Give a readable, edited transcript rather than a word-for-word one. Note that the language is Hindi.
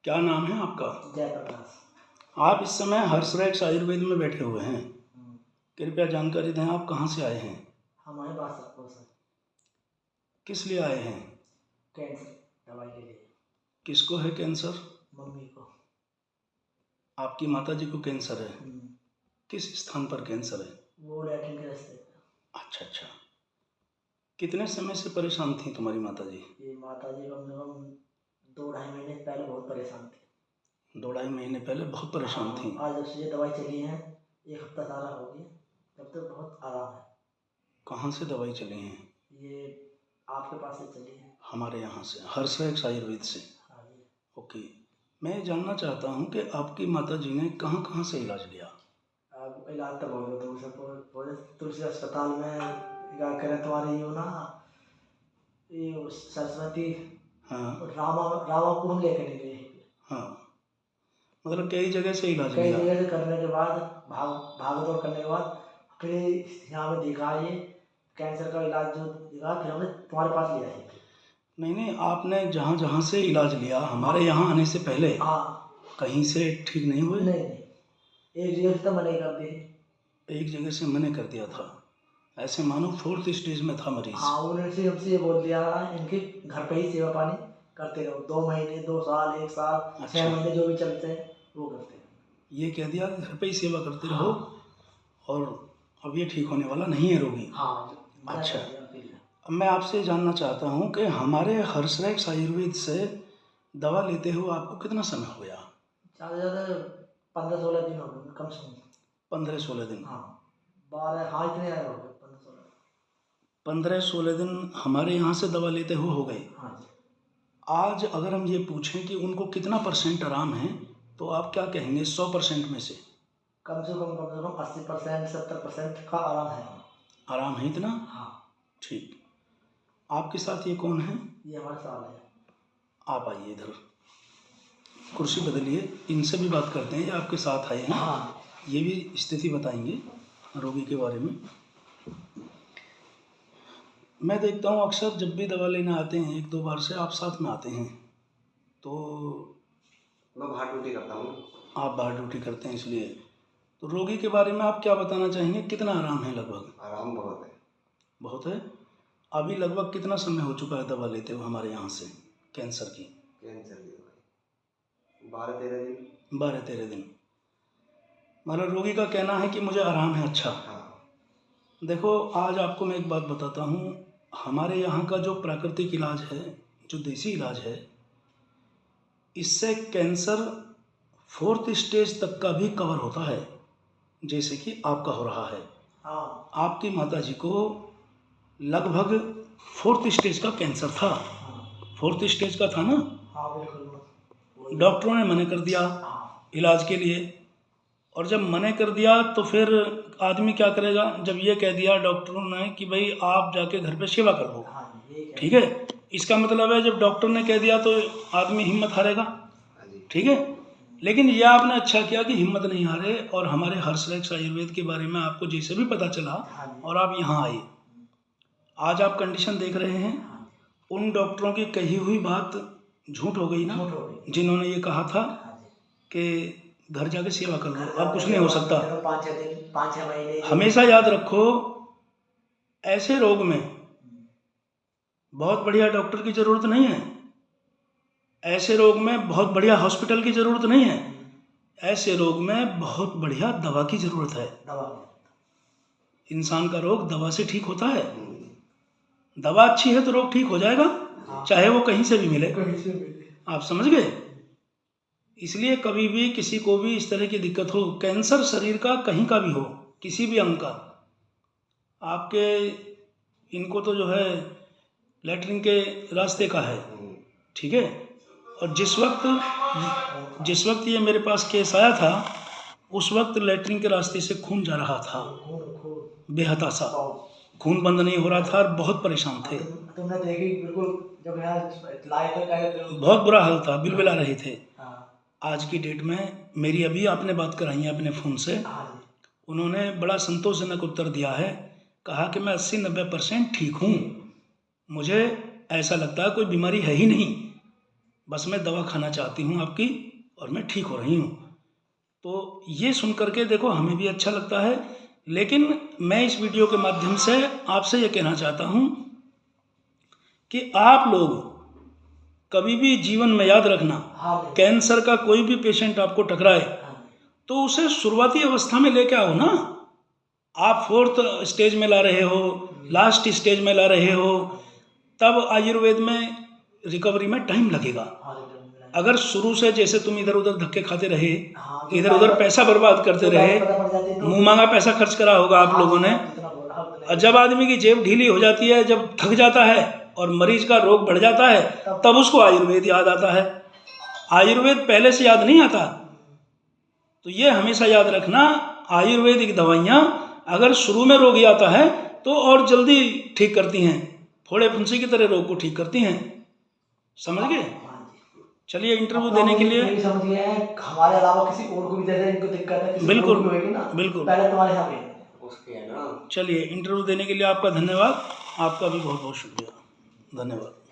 क्या नाम है आपका? जयप्रकाश। आप इस समय हर्षरेक्स आयुर्वेद में बैठे हुए हैं। कृपया जानकारी दें, आप कहाँ से आए हैं? हमारे पास सबको सर किस लिए आए हैं? कैंसर दवाई के लिए। किसको है कैंसर? मम्मी को। आपकी माताजी को कैंसर है? किस स्थान पर कैंसर है? वो लैट्रिन के रास्ते पे। अच्छा अच्छा। कितने समय से परेशान थी तुम्हारी माताजी? ये माताजी कम से कम 2-2.5 महीने पहले बहुत परेशान थी। 2-2.5 महीने पहले बहुत परेशान थी। आज जब से ये दवाई चली है 1 हफ्ता सारा हो गया, तब तक बहुत आराम है। कहाँ से दवाई चली हैं? ये आपके पास से चली है। हमारे यहाँ से, हर्षरेक्स आयुर्वेद से। हाँ जी। ओके, मैं जानना चाहता हूँ कि आपकी माताजी ने कहाँ कहाँ से इलाज लिया? अब इलाज तो बहुत दूर से पूरे तुलसी अस्पताल में क्या करें, तुम्हारी यो ना ये सरस्वती हाँ रामा को हम लेकर नहीं गए। हाँ, मतलब कई जगह से इलाज कई लिया। जगह से करने के बाद भाग दौड़ करने के बाद फिर यहाँ पे दिखा, ये कैंसर का इलाज जो दिखा, फिर हमने तुम्हारे पास लिया है। नहीं नहीं, आपने जहाँ जहाँ से इलाज लिया हमारे यहाँ आने से पहले हाँ। कहीं से ठीक नहीं हुए? नहीं, एक जगह से तो मना कर दी। एक जगह से मना कर दिया था, ऐसे मानो 4th स्टेज में था मरीज। हाँ, उन्होंने हमसे ये बोल दिया इनके घर पे ही सेवा पानी करते रहो, 2 महीने 2 साल 1 साल 6 महीने जो भी चलते हैं वो करते हैं। ये कह दिया घर पे ही सेवा करते रहो और अब ये ठीक होने वाला नहीं है रोगी। हाँ। अच्छा, अब मैं आपसे जानना चाहता हूँ कि हमारे हर्षरेक्स आयुर्वेद से दवा लेते हुए आपको कितना समय हो गया? ज़्यादा से ज़्यादा 15-16 दिन हो गए, कम से कम 15-16 दिन। हाँ 12, हाँ इतने आए हो गए 15-16 दिन हमारे यहाँ से दवा लेते हुए हो गए। हाँ जी। आज अगर हम ये पूछें कि उनको कितना % आराम है तो आप क्या कहेंगे 100% में से? कम से कम 80% 70% का आराम है। आराम है इतना? हाँ। ठीक। आपके साथ ये कौन है? ये हमारे साल है। आप आइए इधर, कुर्सी बदलिए, इनसे भी बात करते हैं। ये आपके साथ आए हैं। हाँ। ये भी स्थिति बताएंगे रोगी के बारे में। मैं देखता हूँ अक्सर जब भी दवा लेने आते हैं 1-2 बार से आप साथ में आते हैं, तो मैं बाहर ड्यूटी करता हूँ। आप बाहर ड्यूटी करते हैं इसलिए। तो रोगी के बारे में आप क्या बताना चाहेंगे, कितना आराम है? लगभग आराम बहुत है। बहुत है। अभी लगभग कितना समय हो चुका है दवा लेते हुए हमारे यहाँ से कैंसर की? कैंसर की दवाई 12-13 दिन। 12-13 दिन। मतलब रोगी का कहना है कि मुझे आराम है। अच्छा, हाँ। देखो आज आपको मैं एक बात बताता हूँ, हमारे यहाँ का जो प्राकृतिक इलाज है, जो देसी इलाज है, इससे कैंसर 4th स्टेज तक का भी कवर होता है, जैसे कि आपका हो रहा है। हाँ। आपकी माताजी को लगभग 4th स्टेज का कैंसर था। 4th स्टेज का था ना? हाँ बिल्कुल। डॉक्टरों ने मना कर दिया इलाज के लिए, और जब मना कर दिया तो फिर आदमी क्या करेगा? जब ये कह दिया डॉक्टरों ने कि भाई आप जाके घर पे सेवा कर लो, ठीक है, इसका मतलब है जब डॉक्टर ने कह दिया तो आदमी हिम्मत हारेगा, ठीक है। लेकिन ये आपने अच्छा किया कि हिम्मत नहीं हारे, और हमारे हर्षरेक्स आयुर्वेद के बारे में आपको जैसे भी पता चला और आप यहाँ आए। आज आप कंडीशन देख रहे हैं, उन डॉक्टरों की कही हुई बात झूठ हो गई ना, जिन्होंने ये कहा था कि घर जाके सेवा कर लो, अब कुछ नहीं हो सकता। 5-6 महीने। हमेशा याद रखो, ऐसे रोग में बहुत बढ़िया डॉक्टर की ज़रूरत नहीं है, ऐसे रोग में बहुत बढ़िया हॉस्पिटल की ज़रूरत नहीं है, ऐसे रोग में बहुत बढ़िया दवा की ज़रूरत है। इंसान का रोग दवा से ठीक होता है। दवा अच्छी है तो रोग ठीक हो जाएगा, चाहे वो कहीं से भी मिले। आप समझ गए? इसलिए कभी भी किसी को भी इस तरह की दिक्कत हो, कैंसर शरीर का कहीं का भी हो, किसी भी अंग का, आपके इनको तो जो है लैट्रिन के रास्ते का है, ठीक है। और जिस वक्त ये मेरे पास केस आया था, उस वक्त लैट्रिन के रास्ते से खून जा रहा था, बेहता सा खून बंद नहीं हो रहा था और बहुत परेशान थे। तुमने देखी बिल्कुल, जब यहाँ लाए थे बहुत बुरा हाल था, बिलबिला रहे थे। आज की डेट में मेरी अभी आपने बात कराई है अपने फ़ोन से, उन्होंने बड़ा संतोषजनक उत्तर दिया है, कहा कि मैं 80-90% ठीक हूँ, मुझे ऐसा लगता है कोई बीमारी है ही नहीं, बस मैं दवा खाना चाहती हूँ आपकी और मैं ठीक हो रही हूँ। तो ये सुन करके देखो हमें भी अच्छा लगता है, लेकिन मैं इस वीडियो के माध्यम से आपसे ये कहना चाहता हूँ कि आप लोग कभी भी जीवन में याद रखना, कैंसर का कोई भी पेशेंट आपको टकराए तो उसे शुरुआती अवस्था में लेके आओ ना। आप 4th स्टेज में ला रहे हो, लास्ट स्टेज में ला रहे हो, तब आयुर्वेद में रिकवरी में टाइम लगेगा। अगर शुरू से जैसे तुम इधर उधर धक्के खाते रहे, इधर उधर पैसा बर्बाद करते रहे, मुंह मांगा पैसा खर्च करा होगा आप लोगों ने, और जब आदमी की जेब ढीली हो जाती है, जब थक जाता है और मरीज का रोग बढ़ जाता है, तब उसको आयुर्वेद याद आता है। आयुर्वेद पहले से याद नहीं आता। तो ये हमेशा याद रखना, आयुर्वेदिक दवाइयाँ अगर शुरू में रोगी आता है तो और जल्दी ठीक करती हैं, फोड़े फुंसी की तरह रोग को ठीक करती हैं। समझ गए? चलिए, इंटरव्यू देने के लिए समझ गए हैं। हमारे अलावा किसी और को भी जैसे इनको दिक्कत है, बिल्कुल होगी ना, बिल्कुल, पहले तुम्हारे यहाँ पे उसके है ना। चलिए, इंटरव्यू देने के लिए आपका धन्यवाद। आपका भी बहुत बहुत शुक्रिया, धन्यवाद।